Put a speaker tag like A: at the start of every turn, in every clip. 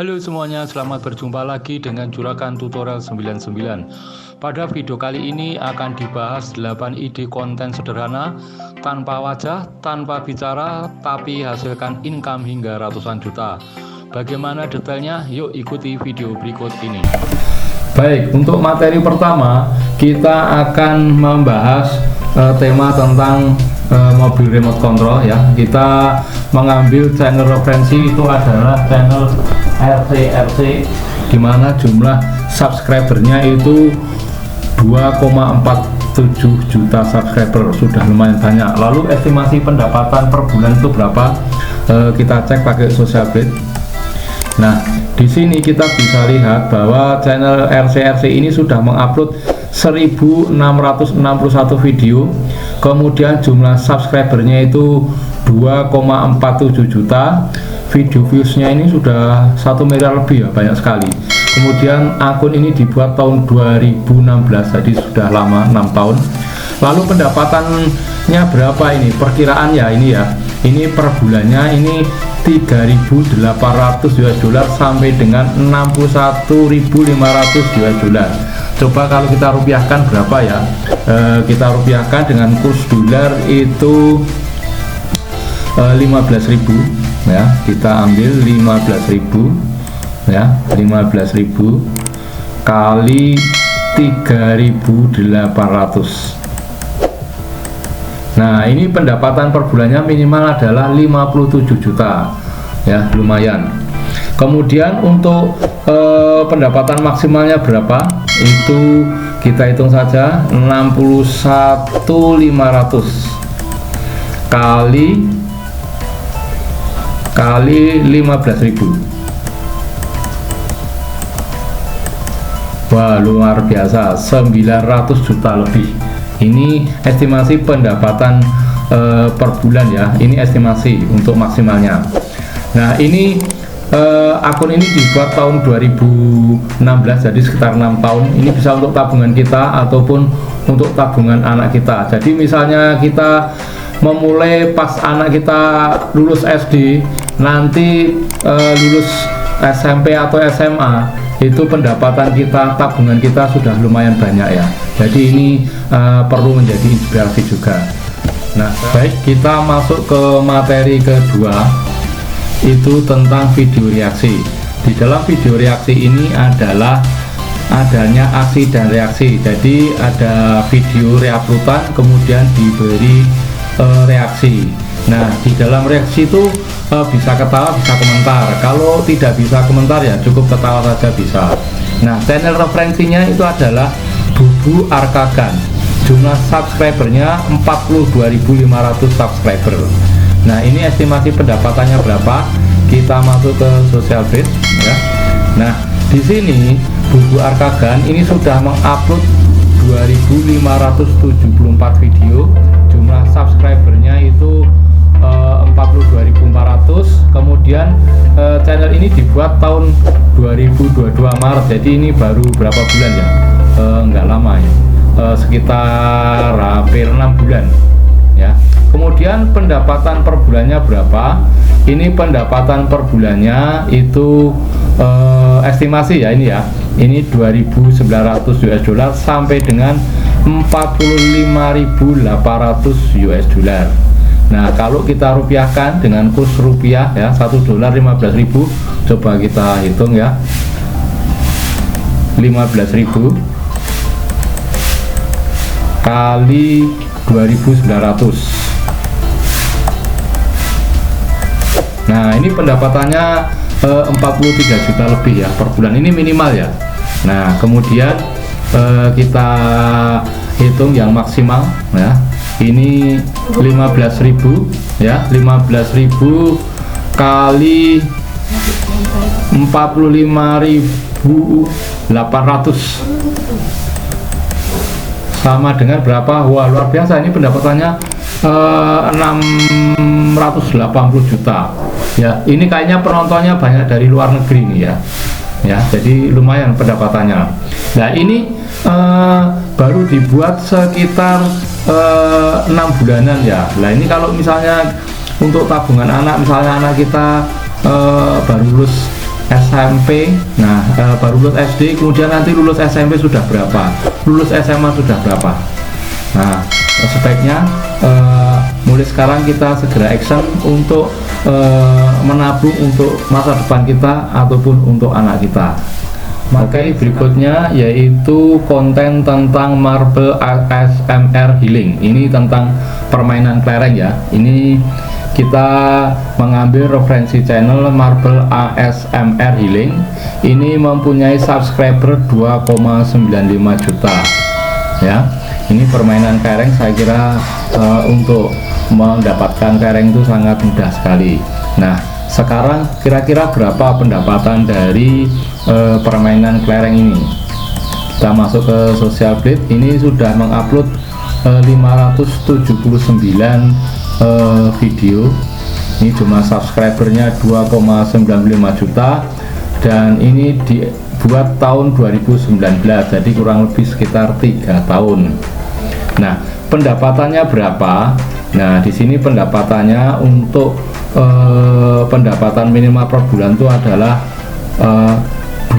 A: Halo semuanya, selamat berjumpa lagi dengan Juragan Tutorial 99. Pada video kali ini akan dibahas 8 ide konten sederhana, tanpa wajah, tanpa bicara, tapi hasilkan income hingga ratusan juta. Bagaimana detailnya? Yuk ikuti video berikut ini. Baik, untuk materi pertama kita akan membahas tema tentang mobil remote control ya. Kita mengambil channel referensi itu adalah channel RC dimana jumlah subscribernya itu 2,47 juta subscriber, sudah lumayan banyak. Lalu estimasi pendapatan per bulan itu berapa? Kita cek pakai Social Blade. Nah, di sini kita bisa lihat bahwa channel RC ini sudah mengupload 1661 video, kemudian jumlah subscribernya itu 2,47 juta, video viewsnya ini sudah 1 miliar lebih ya, banyak sekali. Kemudian akun ini dibuat tahun 2016, jadi sudah lama, 6 tahun. Lalu pendapatannya berapa ini? Perkiraan ya ini ya, ini per bulannya ini 3.800 US dollar sampai dengan 61.500 US dollar. Coba kalau kita rupiahkan berapa ya? Kita rupiahkan dengan kurs dolar itu 15.000 ya. Kita ambil 15.000 ya, 15.000 kali 3.800. Nah, ini pendapatan per bulannya minimal adalah 57 juta ya, lumayan. Kemudian untuk pendapatan maksimalnya berapa? Itu kita hitung saja, 61.500 kali 15.000. Wah, luar biasa, 900 juta lebih. Ini estimasi pendapatan per bulan ya, ini estimasi untuk maksimalnya. Nah, ini akun ini dibuat tahun 2016, jadi sekitar 6 tahun. Ini bisa untuk tabungan kita ataupun untuk tabungan anak kita. Jadi misalnya kita memulai pas anak kita lulus SD, nanti lulus SMP atau SMA, itu pendapatan kita, tabungan kita sudah lumayan banyak ya. Jadi ini perlu menjadi inspirasi juga. Nah, baik, kita masuk ke materi kedua, itu tentang video reaksi. Di dalam video reaksi ini adalah adanya aksi dan reaksi. Jadi ada video reuploadan kemudian diberi reaksi. Nah, di dalam reaksi itu bisa ketawa, bisa komentar. Kalau tidak bisa komentar ya cukup ketawa saja bisa. Nah, channel referensinya itu adalah Bubu Arkagan. Jumlah subscribernya 42.500 subscriber. Nah, ini estimasi pendapatannya berapa? Kita masuk ke Social Blade ya. Nah, di sini Bubu Arkagan ini sudah mengupload 2.574 video. Jumlah subscribernya itu 42.400. Kemudian channel ini dibuat tahun 2022 Maret, jadi ini baru berapa bulan ya, nggak lama ya, sekitar hampir 6 bulan ya. Kemudian pendapatan per bulannya berapa? Ini pendapatan per bulannya itu estimasi ya, ini ya, ini 2.900 US dollar sampai dengan 45.800 US dollar. Nah, kalau kita rupiahkan dengan kurs rupiah ya, 1 dolar 15.000. Coba kita hitung ya, 15.000 kali 2.900. Nah, ini pendapatannya 43 juta lebih ya per bulan, ini minimal ya. Nah, kemudian kita hitung yang maksimal ya, ini 15.000 ya, 15.000 kali 45.800 sama dengan berapa? Wah, luar biasa, ini pendapatannya 680 juta ya. Ini kayaknya penontonnya banyak dari luar negeri nih ya. Ya, jadi lumayan pendapatannya. Nah, ini baru dibuat sekitar 6 bulanan ya. Nah, ini kalau misalnya untuk tabungan anak, misalnya anak kita baru lulus SMP, nah baru lulus SD, kemudian nanti lulus SMP sudah berapa, lulus SMA sudah berapa. Nah, sebaiknya mulai sekarang kita segera action untuk menabung untuk masa depan kita ataupun untuk anak kita. Oke, berikutnya yaitu konten tentang Marble ASMR Healing. Ini tentang permainan kelereng ya. Ini kita mengambil referensi channel Marble ASMR Healing. Ini mempunyai subscriber 2,95 juta ya. Ini permainan kelereng, saya kira untuk mendapatkan kelereng itu sangat mudah sekali. Nah, sekarang kira-kira berapa pendapatan dari permainan kelereng ini? Kita masuk ke Social Blade. Ini sudah mengupload 579 video. Ini cuma subscribernya 2,95 juta dan ini dibuat tahun 2019, jadi kurang lebih sekitar 3 tahun. Nah, pendapatannya berapa? Nah, di sini pendapatannya untuk pendapatan minimal per bulan itu adalah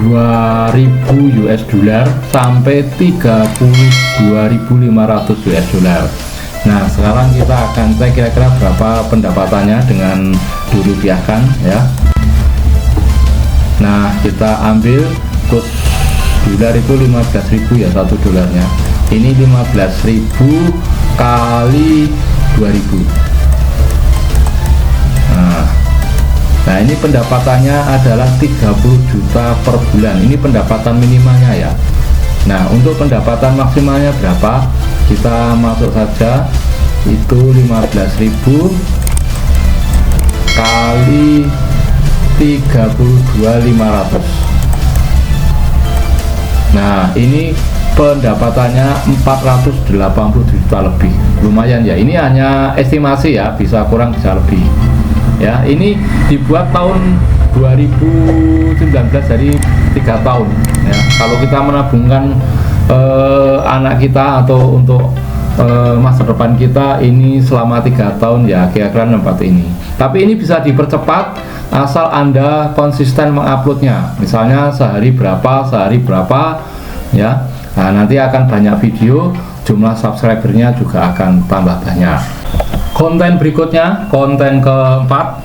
A: 2.000 US dollar sampai 32.500 US dollar. Nah, sekarang kita akan cek kira-kira berapa pendapatannya dengan dirupiahkan ya. Nah, kita ambil kurs dolar itu 15.000 ya, 1 dolarnya. Ini 15.000 kali 2.000. Nah, ini pendapatannya adalah 30 juta per bulan. Ini pendapatan minimalnya ya. Nah, untuk pendapatan maksimalnya berapa? Kita masuk saja, itu 15.000 kali 32.500. Nah, ini pendapatannya 480 juta lebih. Lumayan ya. Ini hanya estimasi ya, bisa kurang bisa lebih. Ya, ini dibuat tahun 2019, jadi 3 tahun ya. Kalau kita menabungkan anak kita atau untuk masa depan kita ini selama 3 tahun ya, kira-kira seperti ini. Tapi ini bisa dipercepat asal Anda konsisten menguploadnya. Misalnya sehari berapa ya. Nah, nanti akan banyak video, jumlah subscribernya juga akan tambah banyak. Konten berikutnya, konten keempat,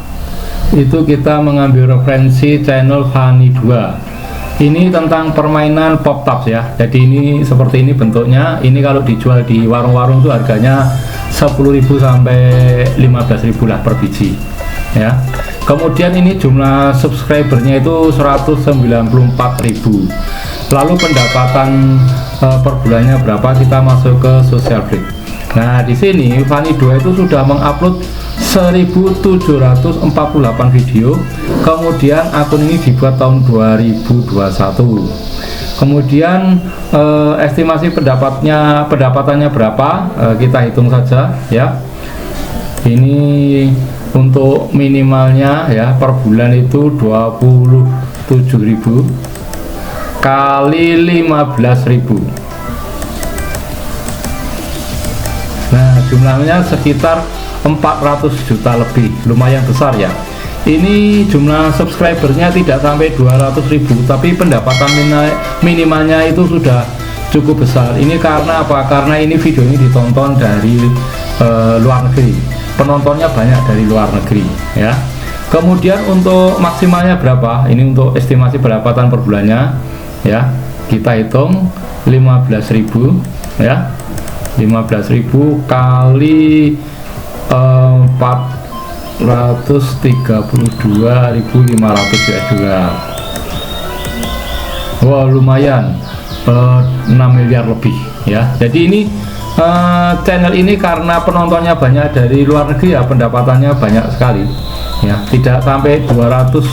A: itu kita mengambil referensi channel Fanny 2. Ini tentang permainan pop tops ya. Jadi ini seperti ini bentuknya. Ini kalau dijual di warung-warung itu harganya 10.000 sampai 15.000 lah per biji ya. Kemudian ini jumlah subscribernya itu 194.000. Lalu pendapatan per bulannya berapa? Kita masuk ke Social Blade. Nah, di sini Fanny 2 itu sudah mengupload 1.748 video. Kemudian akun ini dibuat tahun 2021. Kemudian estimasi pendapatannya berapa? Kita hitung saja ya. Ini untuk minimalnya ya per bulan itu 27.000 kali 15.000. Nah, jumlahnya sekitar 400 juta lebih, lumayan besar ya. Ini jumlah subscribernya tidak sampai 200.000, tapi pendapatan minimalnya itu sudah cukup besar. Ini karena apa? Karena ini video ini ditonton dari luar negeri, penontonnya banyak dari luar negeri ya. Kemudian untuk maksimalnya berapa? Ini untuk estimasi pendapatan per bulannya ya, kita hitung 15.000 ya. 15.000 kali 432.500 juga. Wow, lumayan, 6 miliar lebih ya. Jadi ini channel ini karena penontonnya banyak dari luar negeri ya, pendapatannya banyak sekali ya. Tidak sampai 200.000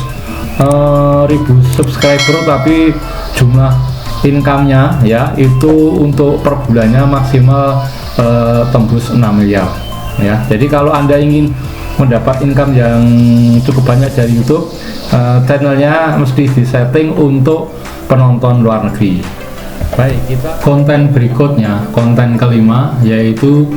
A: subscriber, tapi jumlah income-nya ya itu untuk per bulannya maksimal tembus 6 miliar ya. Jadi kalau Anda ingin mendapat income yang cukup banyak dari YouTube, channelnya mesti disetting untuk penonton luar negeri. Baik, kita konten berikutnya, konten kelima, yaitu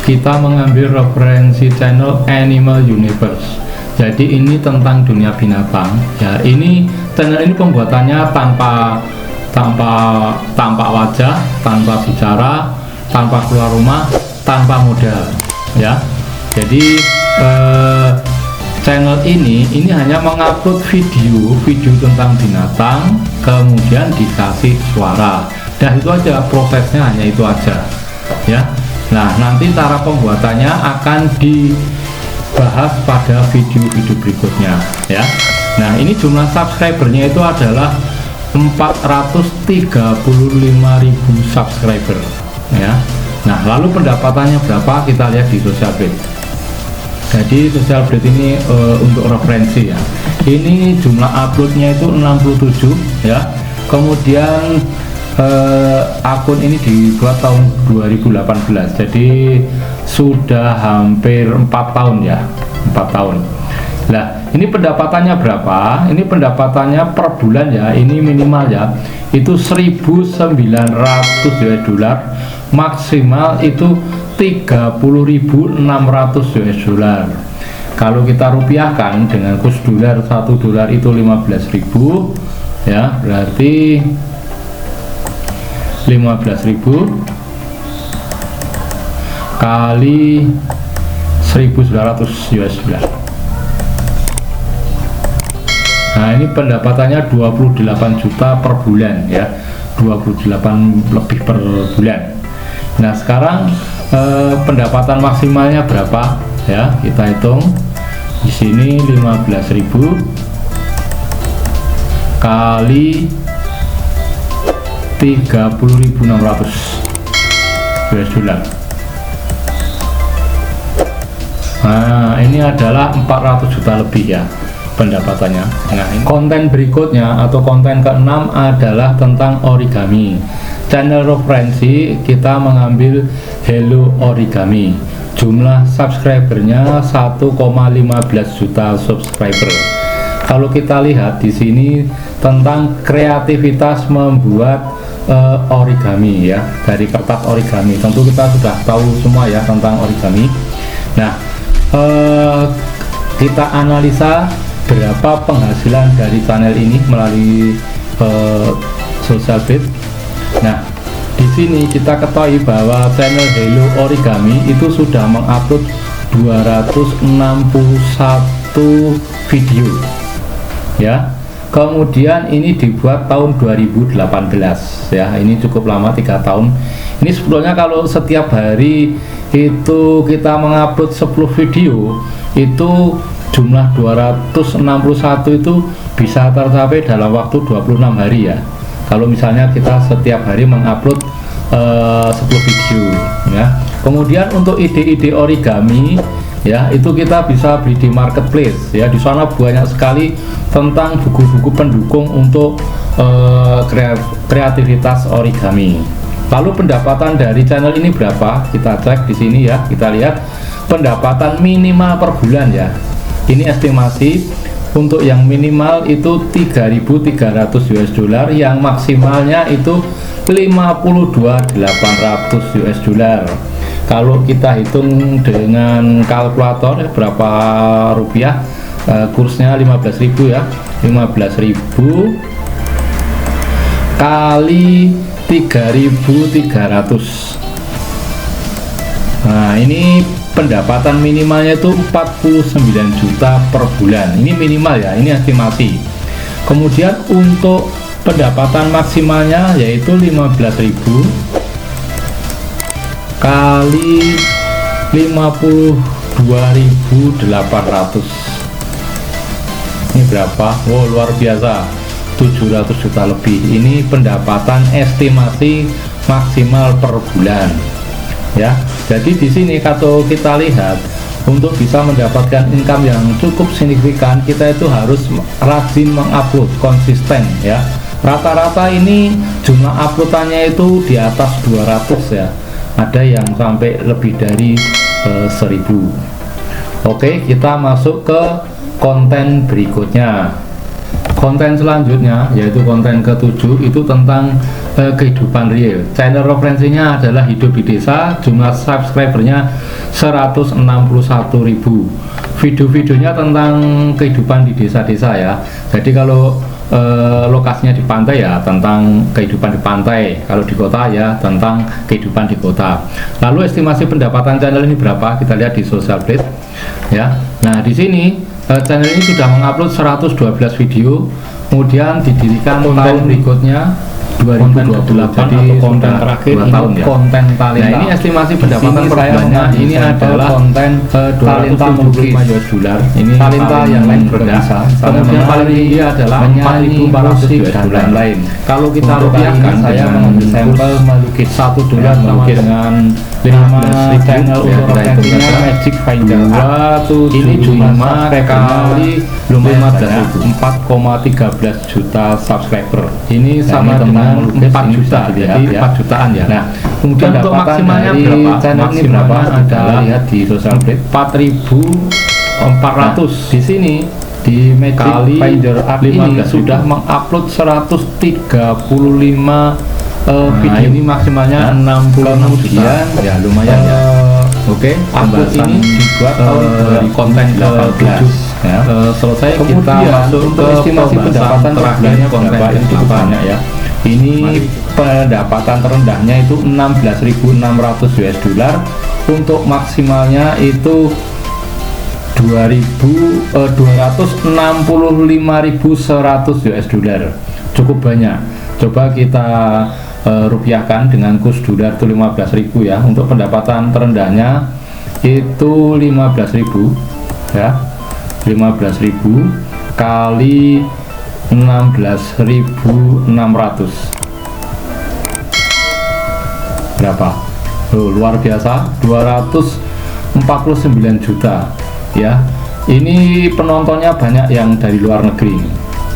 A: kita mengambil referensi channel Animal Universe. Jadi ini tentang dunia binatang ya. Ini channel ini pembuatannya tanpa wajah, tanpa bicara, tanpa keluar rumah, tanpa modal ya. Jadi channel ini hanya mengupload video tentang binatang, kemudian dikasih suara. Dan itu aja prosesnya, hanya itu aja ya. Nah, nanti cara pembuatannya akan dibahas pada video-video berikutnya ya. Nah, ini jumlah subscribernya itu adalah 435.000 subscriber ya. Nah, lalu pendapatannya berapa, kita lihat di Social Blade. Jadi Social Blade ini untuk referensi ya, ini jumlah uploadnya itu 67 ya. Kemudian akun ini dibuat tahun 2018, jadi sudah hampir 4 tahun ya, 4 tahun. Nah, ini pendapatannya berapa? Ini pendapatannya per bulan ya, ini minimal ya, itu 1.900 US dollar, maksimal itu 30.600 US dollar. Kalau kita rupiahkan dengan kurs dolar, 1 dolar itu 15.000 ya, berarti 15.000 kali 1.900 US dollar. Nah, ini pendapatannya 28 juta per bulan ya, 28 lebih per bulan. Nah, sekarang pendapatan maksimalnya berapa ya, kita hitung di sini. 15.000 kali 30.600 US dollar. Nah, ini adalah 400 juta lebih ya pendapatannya. Nah, ini konten berikutnya atau konten ke-6 adalah tentang origami. Channel referensi kita mengambil Hello Origami. Jumlah subscribernya 1,15 juta subscriber. Kalau kita lihat di sini tentang kreativitas membuat origami ya, dari kertas origami. Tentu kita sudah tahu semua ya tentang origami. Nah, kita analisa berapa penghasilan dari channel ini melalui Social Blade. Nah, di sini kita ketahui bahwa channel Hello Origami itu sudah mengupload 261 video ya. Kemudian ini dibuat tahun 2018 ya, ini cukup lama, 3 tahun. Ini sebetulnya kalau setiap hari itu kita mengupload 10 video, itu jumlah 261 itu bisa tercapai dalam waktu 26 hari ya. Kalau misalnya kita setiap hari mengupload 10 video ya. Kemudian untuk ide-ide origami ya, itu kita bisa beli di marketplace ya. Di sana banyak sekali tentang buku-buku pendukung untuk kreativitas origami. Lalu pendapatan dari channel ini berapa? Kita cek di sini ya. Kita lihat pendapatan minimal per bulan ya. Ini estimasi untuk yang minimal itu 3.300 US dollar, yang maksimalnya itu 52.800 US dollar. Kalau kita hitung dengan kalkulator berapa rupiah, kursnya 15.000 ya, 15.000 kali 3.300. Nah, ini pendapatan minimalnya itu 49 juta per bulan. Ini minimal ya, ini estimasi. Kemudian untuk pendapatan maksimalnya yaitu 15.000 kali 52.800. Ini berapa? Wow, luar biasa, 700 juta lebih. Ini pendapatan estimasi maksimal per bulan ya. Jadi di sini kalau kita lihat, untuk bisa mendapatkan income yang cukup signifikan, kita itu harus rajin mengupload, konsisten ya. Rata-rata ini jumlah uploadannya itu di atas 200 ya, ada yang sampai lebih dari 1.000. Oke, kita masuk ke konten berikutnya. konten selanjutnya yaitu konten ke-7 itu tentang kehidupan real. Channel referensinya adalah Hidup di Desa, jumlah subscribernya 161.000. Video-videonya tentang kehidupan di desa-desa ya. Jadi kalau lokasinya di pantai ya tentang kehidupan di pantai, kalau di kota ya tentang kehidupan di kota. Lalu estimasi pendapatan channel ini berapa? Kita lihat di Social Blade ya. Nah, di sini channel ini sudah mengupload 112 video, kemudian didirikan tahun berikutnya 2028 atau konten terakhir ini tahun ya. Konten talenta. Nah, ini estimasi pendapatan per bulannya ini adalah konten talenta $275. Ini talenta yang lain berbeda. Kemudian paling tinggi adalah $4.400 dan lain. Kalau kita rupiahkan, saya mengambil sampel melukis $1 melukis dengan 15.000 channel untuk referensinya Magic Finder. Ini cuma kali 4,13 juta subscriber. Ini sama dengan 4 juta, jadi 4 jutaan ya. Nah, kemudian untuk maksimalnya berapa? Channel ini berapa? Adalah lihat di Social Blade 4.400. Di sini di Magic Finder App ini sudah mengupload 135 video. Ini maksimalnya 66 juta. Ya lumayan ya. Oke, akun ini dibuat tahun dari konten 18 ya. Selesai kita masuk ke estimasi pendapatan terakhirnya konten yang cukup banyak ya. Ini pendapatan terendahnya itu $16.600, untuk maksimalnya itu 265.100 cukup banyak. Coba kita rupiahkan dengan kurs dolar itu 15.000 ya. Untuk pendapatan terendahnya itu 15.000 ya, 15.000 kali 16.600 berapa? Luar biasa, 249 juta ya. Ini penontonnya banyak yang dari luar negeri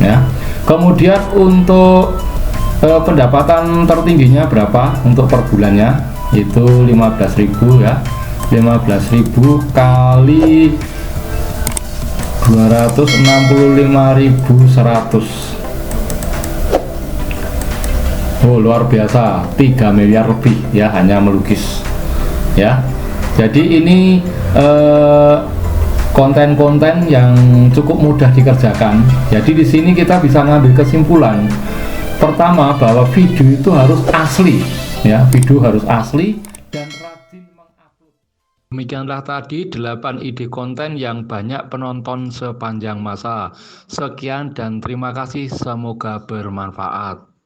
A: ya. Kemudian untuk pendapatan tertingginya berapa untuk per bulannya? Itu 15.000 ya. 15.000 kali 265.100. Luar biasa, 3 miliar lebih ya hanya melukis ya. Jadi ini konten-konten yang cukup mudah dikerjakan. Jadi di sini kita bisa ngambil kesimpulan pertama bahwa video itu harus asli ya, video harus asli dan rajin mengupload. Demikianlah tadi 8 ide konten yang banyak penonton sepanjang masa. Sekian dan terima kasih, semoga bermanfaat.